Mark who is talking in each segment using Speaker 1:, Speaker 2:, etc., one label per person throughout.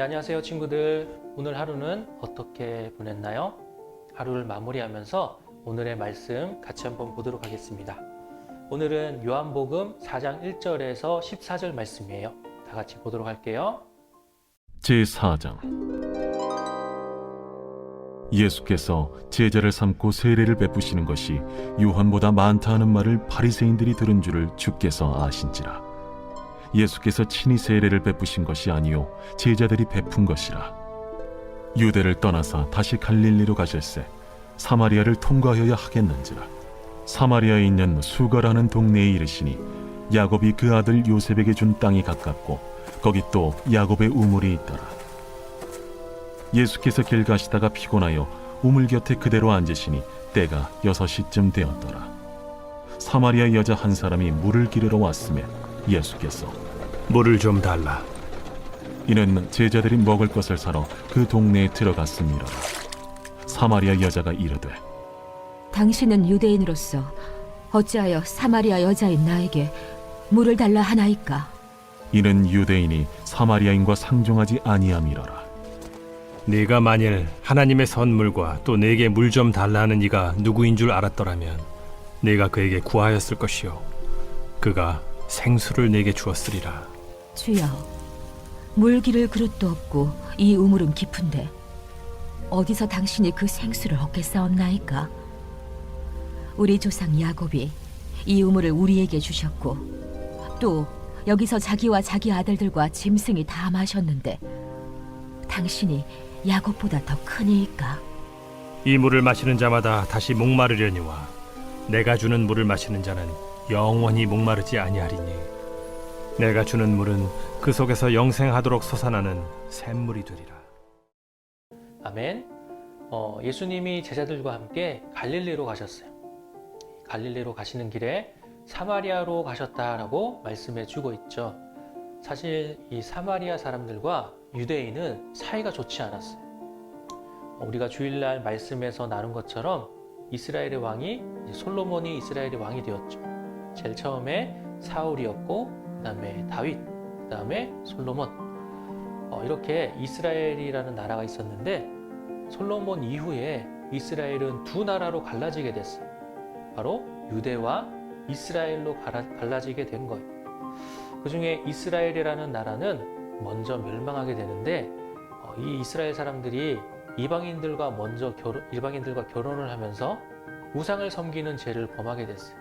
Speaker 1: 안녕하세요 친구들. 오늘 하루는 어떻게 보냈나요? 하루를 마무리하면서 오늘의 말씀 같이 한번 보도록 하겠습니다. 오늘은 요한복음 4장 1절에서 14절 말씀이에요. 다 같이 보도록 할게요.
Speaker 2: 제4장. 예수께서 제자를 삼고 세례를 베푸시는 것이 요한보다 많다 하는 말을 바리새인들이 들은 줄을 주께서 아신지라. 예수께서 친히 세례를 베푸신 것이 아니요 제자들이 베푼 것이라. 유대를 떠나사 다시 갈릴리로 가실새 사마리아를 통과하여야 하겠는지라. 사마리아에 있는 수가라는 동네에 이르시니 야곱이 그 아들 요셉에게 준 땅이 가깝고 거기 또 야곱의 우물이 있더라. 예수께서 길 가시다가 피곤하여 우물 곁에 그대로 앉으시니 때가 6시쯤 되었더라. 사마리아 여자 한 사람이 물을 기르러 왔음에 예수께서
Speaker 3: 물을 좀 달라.
Speaker 2: 이는 제자들이 먹을 것을 사러 그 동네에 들어갔음이라. 사마리아 여자가 이르되
Speaker 4: 당신은 유대인으로서 어찌하여 사마리아 여자인 나에게 물을 달라 하나이까?
Speaker 2: 이는 유대인이 사마리아인과 상종하지 아니함이로라.
Speaker 3: 네가 만일 하나님의 선물과 또 내게 물 좀 달라는 이가 누구인 줄 알았더라면 네가 그에게 구하였을 것이요 그가 생수를 내게 주었으리라.
Speaker 4: 주여, 물 기를 그릇도 없고 이 우물은 깊은데 어디서 당신이 그 생수를 얻겠사옵나이까? 우리 조상 야곱이 이 우물을 우리에게 주셨고 또 여기서 자기와 자기 아들들과 짐승이 다 마셨는데 당신이 야곱보다 더 크니이까?
Speaker 3: 이 물을 마시는 자마다 다시 목마르려니와 내가 주는 물을 마시는 자는 영원히 목마르지 아니하리니 내가 주는 물은 그 속에서 영생하도록 솟아나는 샘물이 되리라.
Speaker 1: 아멘. 예수님이 제자들과 함께 갈릴리로 가셨어요. 갈릴리로 가시는 길에 사마리아로 가셨다라고 말씀해 주고 있죠. 사실 이 사마리아 사람들과 유대인은 사이가 좋지 않았어요. 우리가 주일날 말씀에서 나눈 것처럼 이스라엘의 왕이 솔로몬이 이스라엘의 왕이 되었죠. 제일 처음에 사울이었고 그 다음에 다윗, 그 다음에 솔로몬. 이렇게 이스라엘이라는 나라가 있었는데 솔로몬 이후에 이스라엘은 두 나라로 갈라지게 됐어요. 바로 유대와 이스라엘로 갈라지게 된 거예요. 그 중에 이스라엘이라는 나라는 먼저 멸망하게 되는데 이 이스라엘 사람들이 이방인들과 결혼을 하면서 우상을 섬기는 죄를 범하게 됐어요.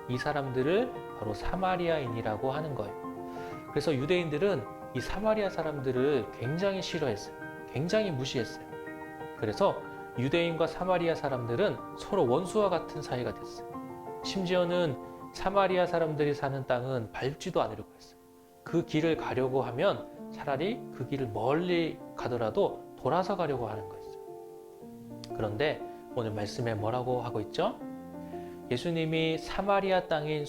Speaker 1: 이 사람들을 바로 사마리아인이라고 하는 거예요. 그래서 유대인들은 이 사마리아 사람들을 굉장히 싫어했어요. 굉장히 무시했어요. 그래서 유대인과 사마리아 사람들은 서로 원수와 같은 사이가 됐어요. 심지어는 사마리아 사람들이 사는 땅은 밟지도 않으려고 했어요. 그 길을 가려고 하면 차라리 그 길을 멀리 가더라도 돌아서 가려고 하는 거였어요. 그런데 오늘 말씀에 뭐라고 하고 있죠? 예수님이 사마리아 땅인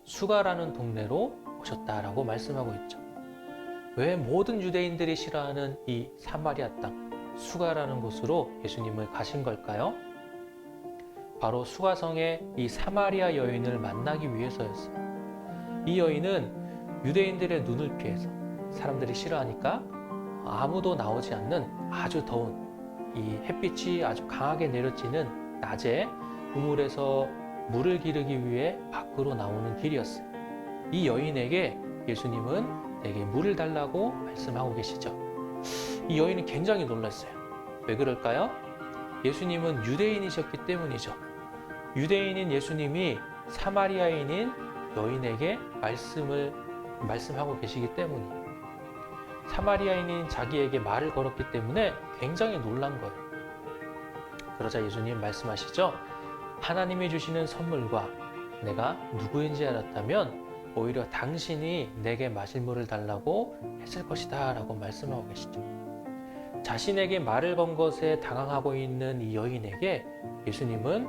Speaker 1: 수가라는 동네로 오셨다라고 말씀하고 있죠. 왜 모든 유대인들이 싫어하는 이 사마리아 땅, 수가라는 곳으로 예수님을 가신 걸까요? 바로 수가성의 이 사마리아 여인을 만나기 위해서였어요. 이 여인은 유대인들의 눈을 피해서 사람들이 싫어하니까 아무도 나오지 않는 아주 더운 이 햇빛이 아주 강하게 내려지는 낮에 우물에서 물을 기르기 위해 밖으로 나오는 길이었어요. 이 여인에게 예수님은 내게 물을 달라고 말씀하고 계시죠. 이 여인은 굉장히 놀랐어요. 왜 그럴까요? 예수님은 유대인이셨기 때문이죠. 유대인인 예수님이 사마리아인인 여인에게 말씀하고 계시기 때문이에요. 사마리아인인 자기에게 말을 걸었기 때문에 굉장히 놀란 거예요. 그러자 예수님 말씀하시죠. 하나님이 주시는 선물과 내가 누구인지 알았다면 오히려 당신이 내게 마실 물을 달라고 했을 것이다 라고 말씀하고 계시죠. 자신에게 말을 건 것에 당황하고 있는 이 여인에게 예수님은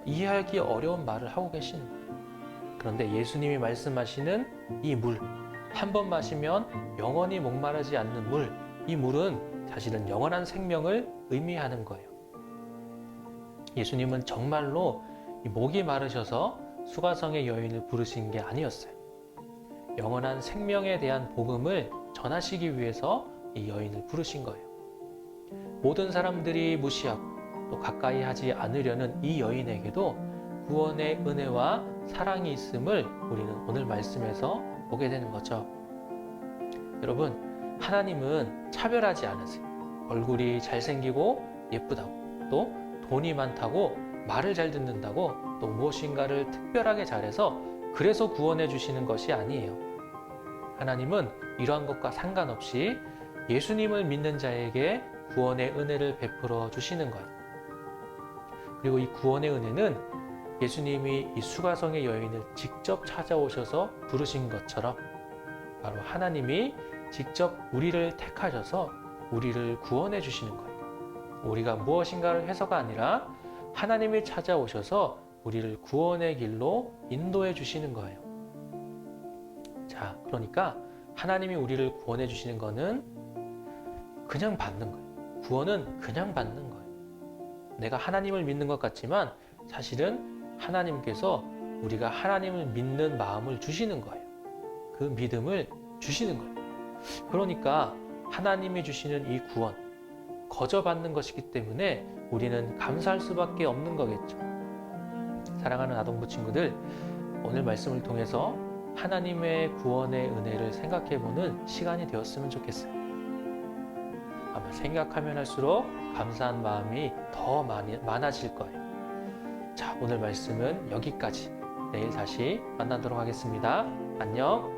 Speaker 1: 이해하기 어려운 말을 하고 계시는 거예요. 그런데 예수님이 말씀하시는 이 물, 한 번 마시면 영원히 목마르지 않는 물, 이 물은 사실은 영원한 생명을 의미하는 거예요. 예수님은 정말로 목이 마르셔서 수가성의 여인을 부르신 게 아니었어요. 영원한 생명에 대한 복음을 전하시기 위해서 이 여인을 부르신 거예요. 모든 사람들이 무시하고 또 가까이 하지 않으려는 이 여인에게도 구원의 은혜와 사랑이 있음을 우리는 오늘 말씀에서 보게 되는 거죠. 여러분, 하나님은 차별하지 않으세요. 얼굴이 잘생기고 예쁘다고, 또 돈이 많다고, 말을 잘 듣는다고, 또 무엇인가를 특별하게 잘해서 그래서 구원해 주시는 것이 아니에요. 하나님은 이러한 것과 상관없이 예수님을 믿는 자에게 구원의 은혜를 베풀어 주시는 거예요. 그리고 이 구원의 은혜는 예수님이 이 수가성의 여인을 직접 찾아오셔서 부르신 것처럼 바로 하나님이 직접 우리를 택하셔서 우리를 구원해 주시는 거예요. 우리가 무엇인가를 해서가 아니라 하나님이 찾아오셔서 우리를 구원의 길로 인도해 주시는 거예요. 자, 그러니까 하나님이 우리를 구원해 주시는 거는 그냥 받는 거예요. 구원은 그냥 받는 거예요. 내가 하나님을 믿는 것 같지만 사실은 하나님께서 우리가 하나님을 믿는 마음을 주시는 거예요. 그 믿음을 주시는 거예요. 그러니까 하나님이 주시는 이 구원, 거저 받는 것이기 때문에 우리는 감사할 수밖에 없는 거겠죠. 사랑하는 아동부 친구들, 오늘 말씀을 통해서 하나님의 구원의 은혜를 생각해보는 시간이 되었으면 좋겠어요. 아마 생각하면 할수록 감사한 마음이 더 많아질 거예요. 자, 오늘 말씀은 여기까지. 내일 다시 만나도록 하겠습니다. 안녕.